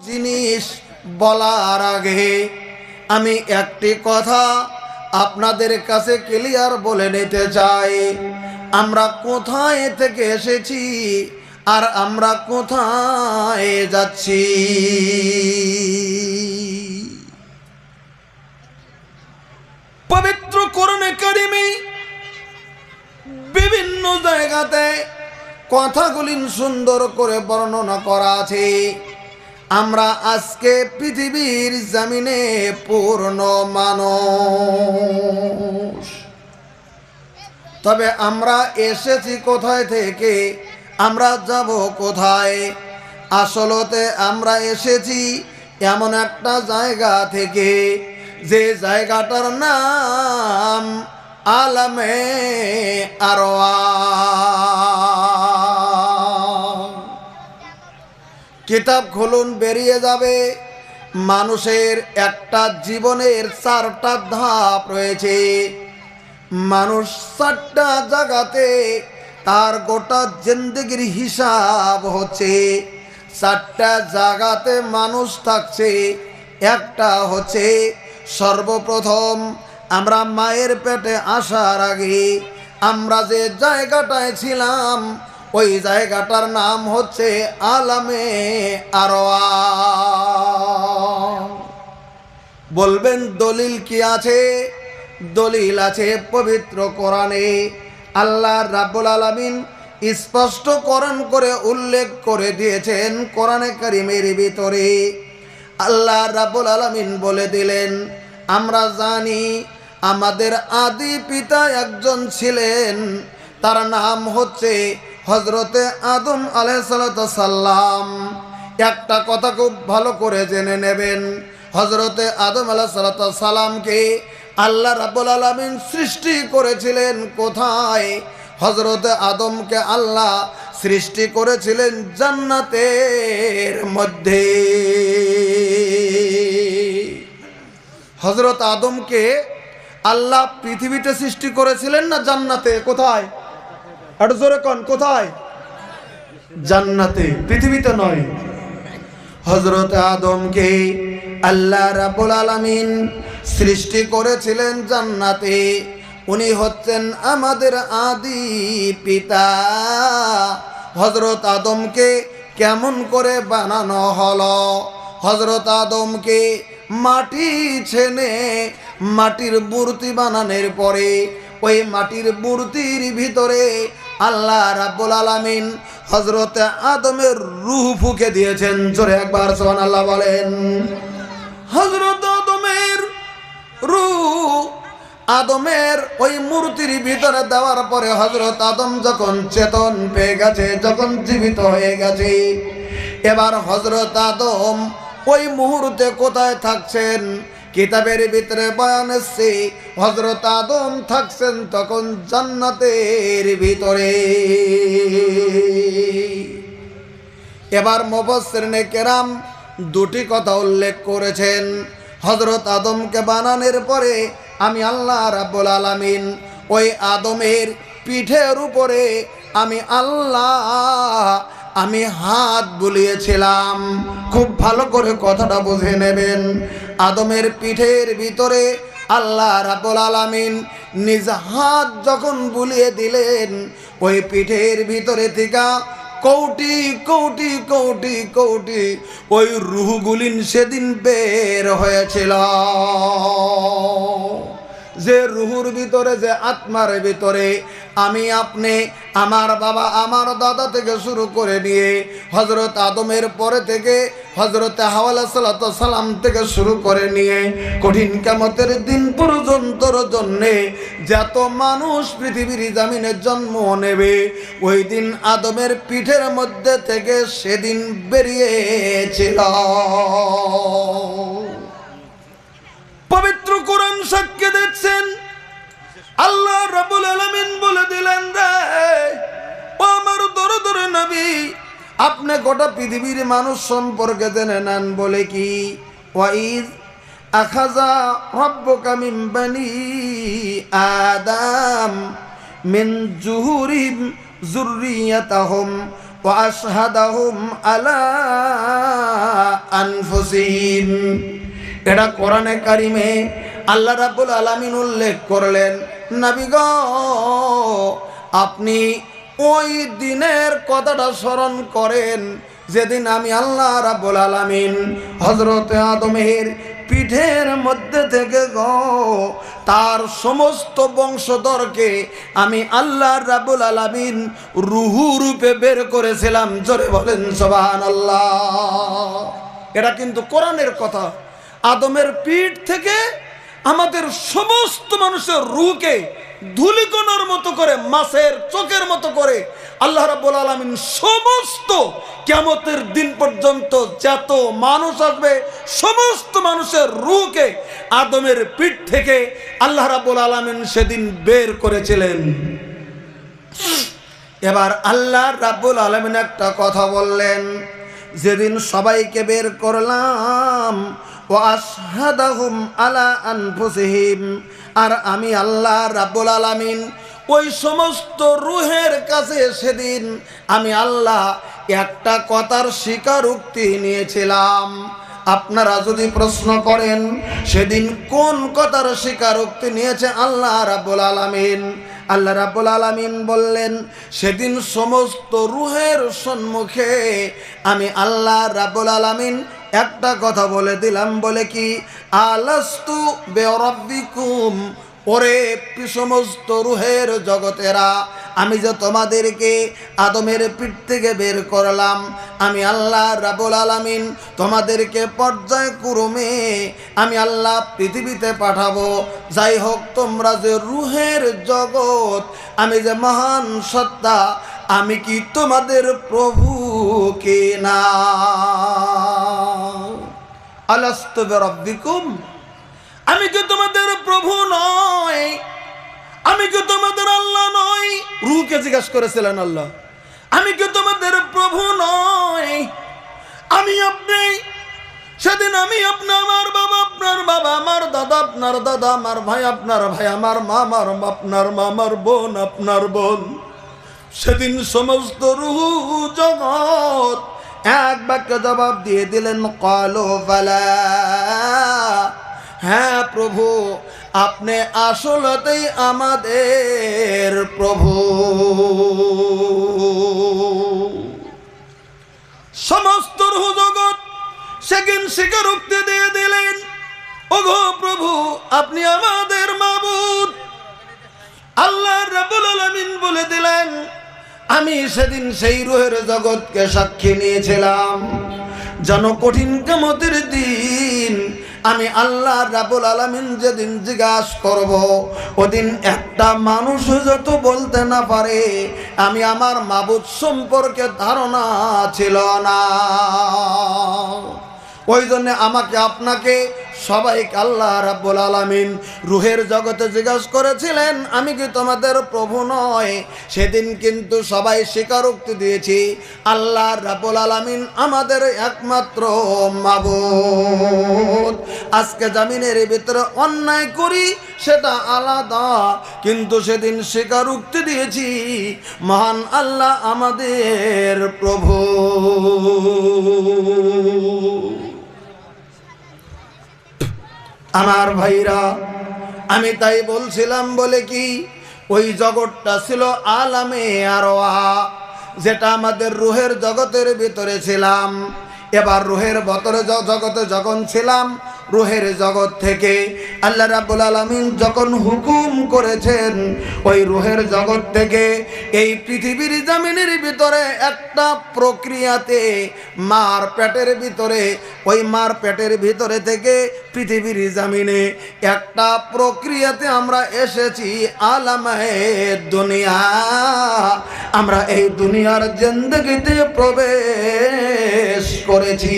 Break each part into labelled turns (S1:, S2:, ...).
S1: জিনিস বলার আগে আমি একটি কথা আপনাদের কাছে ক্লিয়ার বলে নিতে চাই। আমরা কোথায় থেকে এসেছি আর আমরা কোথায় যাচ্ছি। পবিত্র কোরআনে কারিমে বিভিন্ন জায়গাতে কথাগুলি সুন্দর করে বর্ণনা করা আছে। আমরা আজকে পৃথিবীর জমিনে পূর্ণ মানুষ, তবে আমরা এসেছি কোথায় থেকে, আমরা যাব কোথায়। আসলতে আমরা এসেছি এমন একটা জায়গা থেকে যে জায়গাটার নাম আলামে আরওয়াহ। কিতাব খুলুন, বেরিয়ে যাবে মানুষের একটা জীবনের 4টা ধাপ রয়েছে। মানুষ 4টা জায়গাতে তার গোটা জিন্দেগির হিসাব হচ্ছে। 4টা জায়গাতে মানুষ থাকছে। একটা হচ্ছে সর্বপ্রথম আমরা মায়ের পেটে আসার আগে আমরা যে জায়গাটায় ছিলাম ওই জায়গাটার নাম হচ্ছে আলামে আরওয়াহ। বলবেন দলিল কি আছে? দলিল আছে পবিত্র কোরআনে। আল্লাহ রাব্বুল আলামিন স্পষ্টকরণ করে উল্লেখ করে দিয়েছেন কোরআনে কারিমের ভিতরে। আল্লাহ রাব্বুল আলামিন বলে দিলেন, আমরা জানি আমাদের আদি পিতা একজন ছিলেন, তার নাম হচ্ছে হযরতে আদম আলাইহিস সালাম। একটা কথা খুব ভালো করে জেনে নেবেন, হযরতে আদম আলাইহিস সালামকে আল্লাহ রাব্বুল আলামিন সৃষ্টি করেছিলেন কোথায়? হযরতে আদমকে আল্লাহ সৃষ্টি করেছিলেন জান্নাতের মধ্যে। হযরত আদমকে আল্লাহ পৃথিবীতে সৃষ্টি করেছিলেন না জান্নাতে? কোথায়? একটু জোরে কোন, কোথায়? জান্নাতে, পৃথিবীতে নয়। হযরত আদমকে আল্লাহ রাব্বুল আলামিন সৃষ্টি করেছিলেন জান্নাতে। উনি হচ্ছেন আমাদের আদি পিতা। হযরত আদমকে কেমন করে বানানো হলো? হযরত আদমকে মাটি ছেনে মাটির মূর্তি বানানোর পরে ওই মাটির মূর্তির ভিতরে আল্লাহ রাব্বুল আলামিন হযরত আদমের রূহ ফুঁকে দিয়েছেন। জোরে একবার সুবহানাল্লাহ বলেন। হযরত আদমের রূহ আদমের ওই মূর্তির ভিতরে দেওয়ার পরে হযরত আদম যখন চেতন পেয়ে গেছে, যখন জীবিত হয়ে গেছে, এবার হযরত আদম ওই মুহূর্তে কোথায় থাকছেন? কিতাবের ভিতরে বয়ান এসেছে হযরত আদম থাকছেন তখন জান্নাতের ভিতরে। এবার মুফাসসিরিনে কেরাম দুটি কথা উল্লেখ করেছেন। হযরত আদমকে বানানোর পরে আমি আল্লাহ রাব্বুল আলামিন ওই আদমের পিঠের উপরে আমি হাত বুলিয়েছিলাম। খুব ভালো করে কথাটা বুঝে নেবেন। আদমের পিঠের ভিতরে আল্লাহ রাব্বুল আলামিন নিজ হাত যখন বুলিয়ে দিলেন, ওই পিঠের ভিতরে থেকে কোটি কোটি কোটি কোটি ওই রূহগুলিন সেদিন বের হয়েছিল। যে রুহুর ভিতরে, যে আত্মার ভিতরে আমি আপনি, আমার বাবা, আমার দাদা থেকে শুরু করে নিয়ে হযরত আদমের পরে থেকে হযরত হাওয়া আলাইহিস সালাম থেকে শুরু করে নিয়ে কঠিন কিয়ামতের দিন পর্যন্তর জন্যে যত মানুষ পৃথিবীর জমিনে জন্ম নেবে, ওই দিন আদমের পিঠের মধ্যে থেকে সেদিন বেরিয়েছিল। পবিত্র কোরআন সাক্ষ্য দিচ্ছেন। আল্লাহ রাব্বুল আলামিন বলে দিলেন, রে ও আমার দরদর নবী, আপনি গোটা পৃথিবীর মানুষ সম্পর্কে জেনে নেন। বলে কি, ওয়াইজ আখাযা রাব্বুকা মিন বানি আদম মিন জুহুরিহিম যুররিয়াতাহুম ওয়া আশহাদাহুম আলা আনফুসিহিম। এটা কোরআনে কারিমে আল্লাহ রাব্বুল আলামিন উল্লেখ করলেন, নবী গো আপনি ওই দিনের কথাটা স্মরণ করেন যেদিন আমি আল্লাহ রাব্বুল আলামিন হযরত আদমের পিঠের মধ্যে থেকে গো তার সমস্ত বংশধরকে আমি আল্লাহ রাব্বুল আলামিন রূহু রূপে বের করেছিলাম। জোরে বলেন সুবহানাল্লাহ। এটা কিন্তু কোরআনের কথা। আদমের পিঠ থেকে আমাদের সমস্ত মানুষের রূহকে ধূলিকণার মতো করে, মাছের চোখের মতো করে আল্লাহ রাব্বুল আলামিন সমস্ত কিয়ামতের দিন পর্যন্ত যত মানুষ আসবে সমস্ত মানুষের রূহকে আদমের পিঠ থেকে আল্লাহ রাব্বুল আলামিন সেদিন বের করেছিলেন। এবার আল্লাহ রাব্বুল আলামিন একটা কথা বললেন, যেদিন সবাইকে বের করলাম ওয়া আশহাদাহুম আলা আনফুসিহিম, আর আমি আল্লাহ রাব্বুল আলামিন ওই সমস্ত রূহের কাছে সেদিন আমি আল্লাহ একটা কথার স্বীকারোক্তি নিয়েছিলাম। আপনারা যদি প্রশ্ন করেন সেদিন কোন কথার স্বীকারোক্তি নিয়েছে আল্লাহ রাব্বুল আলামিন, আল্লাহ রাব্বুল আলামিন বললেন সেদিন সমস্ত রূহের সম্মুখে আমি আল্লাহ রাব্বুল আলামিন একটা কথা বলে দিলাম। বলে কি? আলাস্তু বিরাব্বিকুম, ওরে সমস্ত রূহের জগতেরা, আমি যে তোমাদেরকে আদমের পিঠ থেকে বের করলাম, আমি আল্লাহ রাব্বুল আলামিন তোমাদেরকে পর্যায়ক্রমে আমি আল্লাহ পৃথিবীতে পাঠাবো। যাই হোক, তোমরা যে রূহের জগৎ, আমি যে মহান সত্তা, আমি কি তোমাদের প্রভু কে না? আলাস্তু বিরাব্বিকুম, আমি কি তোমাদের প্রভু নয়? আমি কি তোমাদের আল্লাহ নয়? রূহকে জিজ্ঞাসা করেছিলেন আল্লাহ, আমি কি তোমাদের প্রভু নয়? আমি আপনি, সেদিন আমি আপনি, আমার বাবা আপনার বাবা, আমার দাদা আপনার দাদা, আমার ভাই আপনার ভাই, আমার মা আমার আপনার মা, আমার বোন আপনার বোন, সেদিন সমস্ত রূহ জগৎ এক বাক্যে জবাব দিয়ে দিলেন, ক্বালু বালা, হ্যাঁ প্রভু, আপনি আসলেই আমাদের প্রভু। সমস্ত রূহ জগৎ সেদিন স্বীকারোক্তি দিয়ে দিলেন, ওগো প্রভু, আপনি আমাদের মাবুদ। আল্লাহ রাব্বুল আলামিন বলে দিলেন, আমি সেদিন সেই রূহের জগৎকে সাক্ষী নিয়েছিলাম যেন কঠিন কিয়ামতের দিন আমি আল্লাহ রাব্বুল আলামিন যেদিন জিজ্ঞাসা করব, ওদিন একটা মানুষ যত বলতে না পারে আমি আমার মাবুদ সম্পর্কে ধারণা ছিল না। ওই জন্য আমাকে আপনাকে সবাইকে আল্লাহ রাব্বুল আলামিন রূহের জগতে জিজ্ঞাসা করেছিলেন, আমি কি তোমাদের প্রভু নয়? সেদিন কিন্তু সবাই স্বীকারোক্তি দিয়েছি আল্লাহ রাব্বুল আলামিন আমাদের একমাত্র মাবুদ। আজকে জমিনের ভিতরে অন্যায় করি সেটা আলাদা, কিন্তু সেদিন স্বীকারোক্তি দিয়েছি মহান আল্লাহ আমাদের প্রভু। আমার ভাইরা, আমি তাই বলছিলাম, বলে কি ওই জগৎটা ছিল আলামে আরওয়াহ, যেটা আমাদের রূহের জগতের ভিতরে ছিলাম। এবার রূহের জগতে যখন ছিলাম, রূহের জগৎ থেকে আল্লাহ রাব্বুল আলামিন যখন হুকুম করেছেন ওই রূহের জগৎ থেকে এই পৃথিবীর জমিনের ভিতরে একটা প্রক্রিয়াতে মার পেটের ভিতরে, ওই মার পেটের ভিতরে থেকে পৃথিবীর জমিনে একটা প্রক্রিয়াতে আমরা এসেছি আলামে দুনিয়া। আমরা এই দুনিয়ার জিন্দেগিতে প্রবেশ করেছি।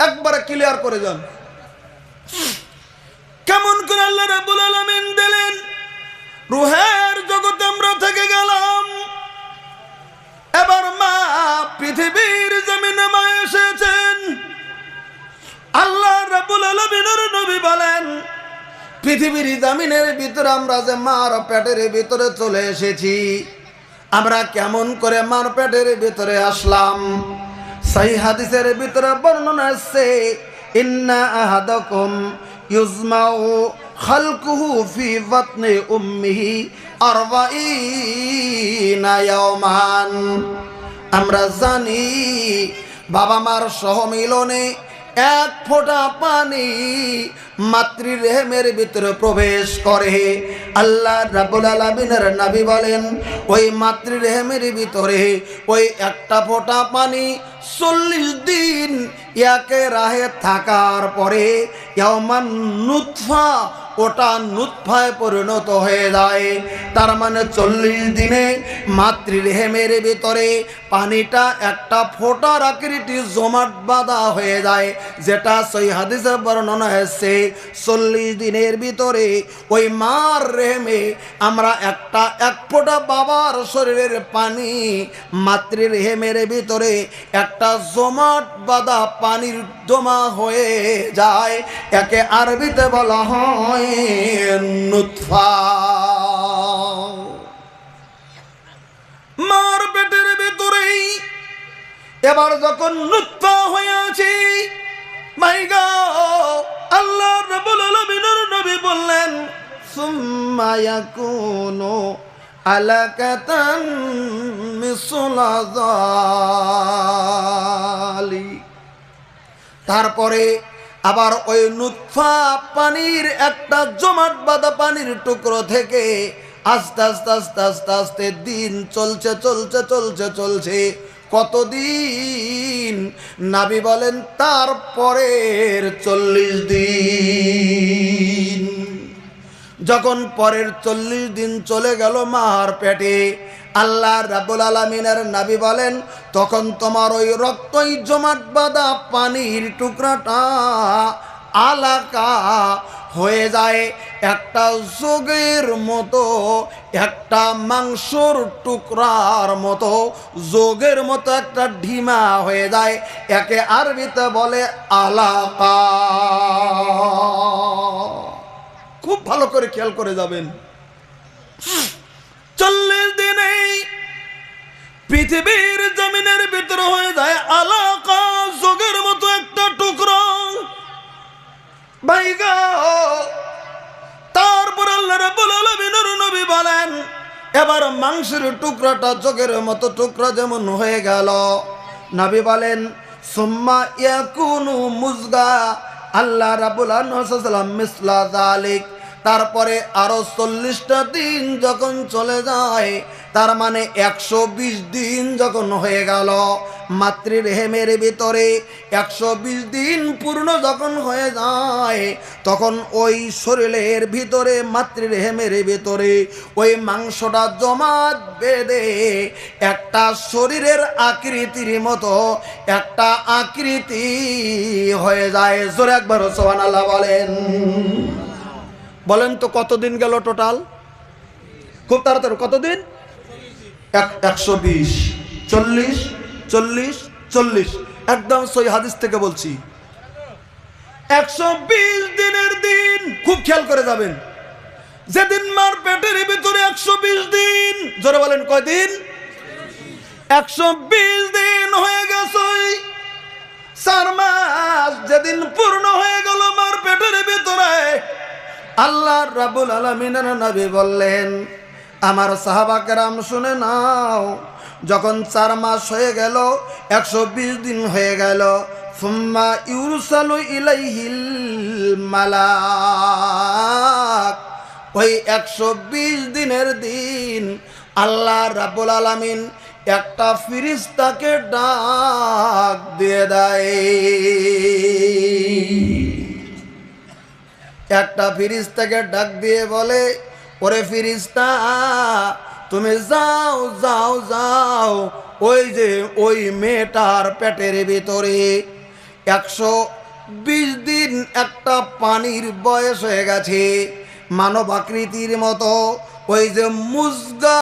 S1: একবারে ক্লিয়ার করে যান, কেমন করে আল্লাহ রাব্বুল আলামিন দিলেন রূহের জগতে আমরা থেকে গেলাম। এবার মা পৃথিবীর জমিনে মা এসেছেন। আল্লাহ রাব্বুল আলামিনের নবী বলেন, পৃথিবীর জমিনের ভিতরে আমরা যে মার পেটের ভিতরে চলে এসেছি, আমরা কেমন করে মার পেটের ভিতরে আসলাম? সহিহ হাদিসের ভিতরে বর্ণনা আছে, ইন্না আহাদাকুম ইউজমাউ খালকুহু ফি বাতনি উম্মিহি 40 ইয়াওমান। আমরা জানি বাবা মার সহমিলনে এক ফোঁটা পানি মাতৃরেহেমের ভিতরে প্রবেশ করে। আল্লাহ রাব্বুল আলামিনের নবী বলেন, ওই মাতৃরেহেমের ভিতরে ওই একটা ফোঁটা পানি 40 দিন একে রাহে থাকার পরে ইয়াওমান নুতফা, ওটা নুতফায় পরিণত হয়ে যায়। তার মানে 40 দিনে মাতৃরেহেমের ভিতরে পানিটা একটা ফোঁটার আকৃতি জমাট বাঁধা হয়ে যায়, যেটা সহিহ হাদিসে বর্ণনা হয়েছে। 40 দিনের ভিতরে ওই মার রেহেমে আমরা এক ফোঁটা বাবার শরীরের পানি মাতৃরেহেমের ভিতরে একটা জমাট বাঁধা পানির জমা হয়ে যায়। একে আরবিতে বলা হয় নুতফা। মার পেটের ভিতরেই এবার যখন নুতফা হয়ে আছে, মাইগা আল্লাহ রাব্বুল আলামিনের নবী বললেন, সুম্মা ইয়াকুনু আলাকাতান মিসলা যালিক। তারপরে আবার ওই নুতফা পানির একটা জমাট বাঁধা পানির টুকরো থেকে আস্তে আস্তে আস্তে আস্তে আস্তে দিন চলছে। কতদিন? নবী বলেন তারপরের 40 দিন। যখন পরের 40 দিন চলে গেল মার পেটে, আল্লাহ রাব্বুল আলামিনের নবী বলেন, তখন তোমার ওই রক্তই জমাট বাঁধা পানির টুকরাটা আলাকা হয়ে যায় একটা যোগের মতো, একটা মাংসর টুকরার মতো, যোগের মতো একটা ঢিমা হয়ে যায়। একে আরবিতে বলে আলাকা। খুব ভালো করে খেয়াল করে যাবেন। 40 দিনে পৃথিবীর জমিনের ভিতরে হয়ে যায় আলাকা, যোগের মতো একটা টুকরো। ভাইগা তারপর আল্লাহ রাব্বুল আলামিনের নবী বলেন, এবার মাংসের টুকরাটা যোগের মতো টুকরা যেমন হয়ে গেল, নবী বলেন সুম্মা ইয়াকুনু মুজগা। আল্লাহ রাব্বুল আলামিন মিসলা যালিক। তারপরে আরো 40টা দিন যখন চলে যায়, তার মানে 120 দিন যখন হয়ে গেল মাতৃরেহেমের ভিতরে, 120 দিন পূর্ণ যখন হয়ে যায়, তখন ওই শরীরের ভিতরে মাতৃরেহেমের ভিতরে ওই মাংসটা জমাট বেঁধে একটা শরীরের আকৃতির মতো একটা আকৃতি হয়ে যায়। জোরে একবার সুবহানাল্লাহ বলেন। বলেন তো কতদিন গেল টোটাল? খুব তাড়াতাড়ি কতদিন? 120, 40, 40, 40। একদম সহি হাদিস থেকে বলছি। 120 দিনের দিন। খুব খেয়াল করে যাবেন। যেদিন মার পেটের ভিতরে 120 দিন, জোরে বলেন কয়দিন? 120 দিন হয়ে গেছে। 4 মাস যেদিন পূর্ণ হয়ে গেল মার পেটের ভিতরে, আল্লাহ রাব্বুল আলামিনের নবী বললেন, আমার সাহাবা কেরাম শুনে নাও, যখন 4 মাস হয়ে গেল, 120 দিন হয়ে গেল, সুম্মা ইউরসালু ইলাইহিল মালাক। ওই 120 দিনের দিন আল্লাহ রাব্বুল আলামিন একটা ফেরেশতাকে ডাক দিয়ে দেয়। একটা ফেরেশতাকে ডাক দিয়ে বলে, ওরে ফেরেশতা, তুমি যাও যাও যাও, ওই যে ওই মেয়েটার পেটের ভিতরে 120 দিন একটা পানির বয়স হয়ে গেছে, মানব আকৃতির মতো, ওই যে মুজগা